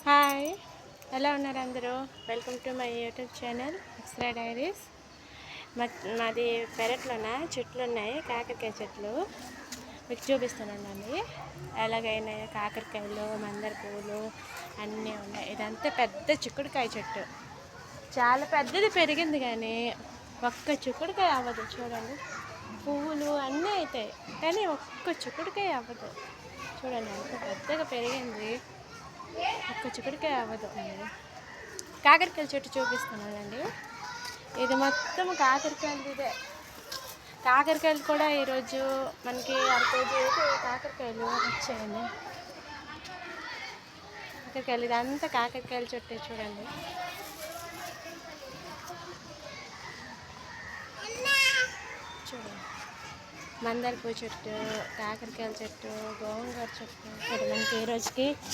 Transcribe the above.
Hi, ఎలా ఉన్నారు అందరూ? Welcome to my YouTube channel extra diaries. మాది పెరట్లోన చెట్లు ఉన్నాయి, కాకరకాయ చెట్లు. మీకు చూపిస్తానండి ఎలాగైనాయో. కాకరకాయలు, మందార పువ్వులు అన్నీ ఉన్నాయి. ఇదంతా పెద్ద చిక్కుడుకాయ చెట్టు, చాలా పెద్దది పెరిగింది, కానీ ఒక్క చిక్కుడుకాయ అవ్వదు. చూడండి, పువ్వులు అన్నీ అవుతాయి, కానీ ఒక్క చిక్కుడుకాయ అవ్వదు. చూడండి ఎంత పెద్దగా పెరిగింది, ఒక్క చిక్కుడుకాయ అవ్వదు. కాకరకాయల చెట్టు చూపిస్తున్నానండి. ఇది మొత్తం కాకరకాయలు. ఇదే కాకరకాయలు కూడా ఈరోజు మనకి అరకేజీ కాకరకాయలు వచ్చాయండి. కాకరకాయలు, ఇదంతా కాకరకాయల చెట్టు. చూడండి, చూడండి, మందార పువ్వు చెట్టు, కాకరకాయల చెట్టు, గోంగూర చెట్టు. ఇక్కడ మనకి ఈ రోజుకి